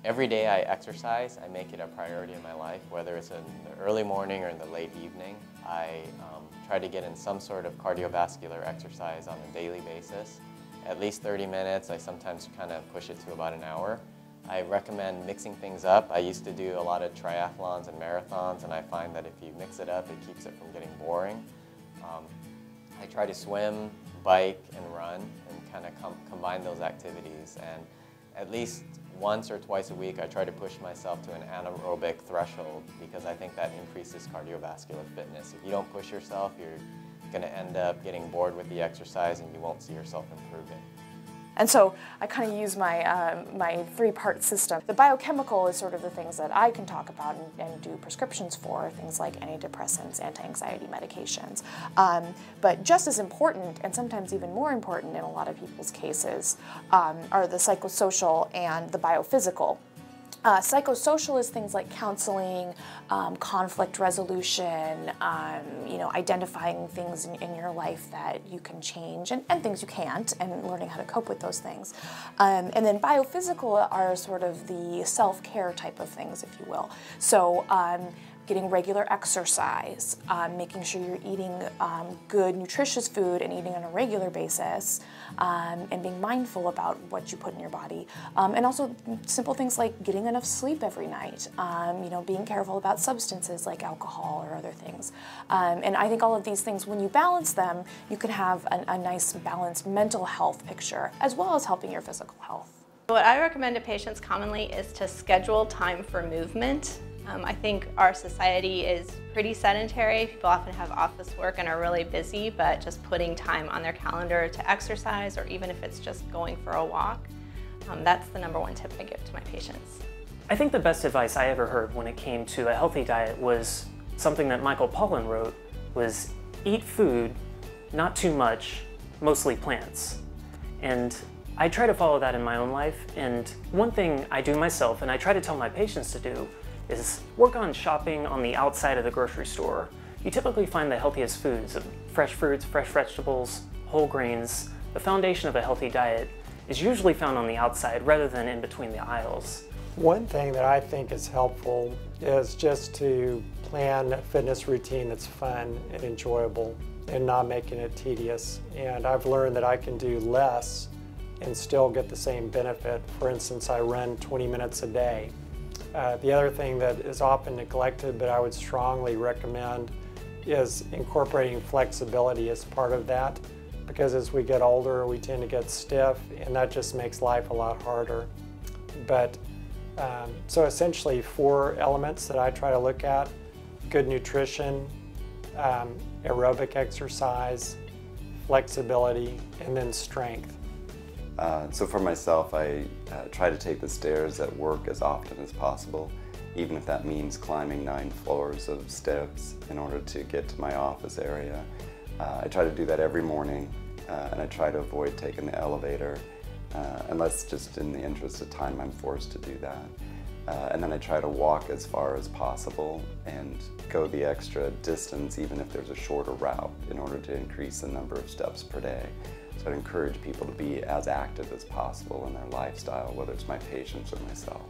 Every day I exercise. I make it a priority in my life, whether it's in the early morning or in the late evening. I try to get in some sort of cardiovascular exercise on a daily basis. At least 30 minutes. I sometimes kind of push it to about an hour. I recommend mixing things up. I used to do a lot of triathlons and marathons, and I find that if you mix it up, it keeps it from getting boring. I try to swim, bike, and run, and kind of combine those activities. And at least once or twice a week, I try to push myself to an anaerobic threshold because I think that increases cardiovascular fitness. If you don't push yourself, you're going to end up getting bored with the exercise and you won't see yourself improving. And so I kind of use my, my three-part system. The biochemical is sort of the things that I can talk about and do prescriptions for, things like antidepressants, anti-anxiety medications. But just as important, and sometimes even more important in a lot of people's cases, are the psychosocial and the biophysical. Psychosocial is things like counseling, conflict resolution, identifying things in your life that you can change and things you can't, and learning how to cope with those things. And then biophysical are sort of the self-care type of things, if you will. So getting regular exercise, making sure you're eating good, nutritious food and eating on a regular basis, and being mindful about what you put in your body. And also simple things like getting enough sleep every night, being careful about substances like alcohol or other things. And I think all of these things, when you balance them, you can have a nice balanced mental health picture, as well as helping your physical health. What I recommend to patients commonly is to schedule time for movement. I think our society is pretty sedentary. People often have office work and are really busy, but just putting time on their calendar to exercise, or even if it's just going for a walk, that's the #1 tip I give to my patients. I think the best advice I ever heard when it came to a healthy diet was something that Michael Pollan wrote, was eat food, not too much, mostly plants. And I try to follow that in my own life, and one thing I do myself, and I try to tell my patients to do, is work on shopping on the outside of the grocery store. You typically find the healthiest foods, fresh fruits, fresh vegetables, whole grains. The foundation of a healthy diet is usually found on the outside rather than in between the aisles. One thing that I think is helpful is just to plan a fitness routine that's fun and enjoyable and not making it tedious. And I've learned that I can do less and still get the same benefit. For instance, I run 20 minutes a day. The other thing that is often neglected, but I would strongly recommend, is incorporating flexibility as part of that, because as we get older, we tend to get stiff, and that just makes life a lot harder. But so essentially 4 elements that I try to look at: good nutrition, aerobic exercise, flexibility, and then strength. So for myself, I try to take the stairs at work as often as possible, even if that means climbing 9 floors of steps in order to get to my office area. I try to do that every morning, and I try to avoid taking the elevator, unless just in the interest of time I'm forced to do that. And then I try to walk as far as possible and go the extra distance, even if there's a shorter route, in order to increase the number of steps per day. So I'd encourage people to be as active as possible in their lifestyle, whether it's my patients or myself.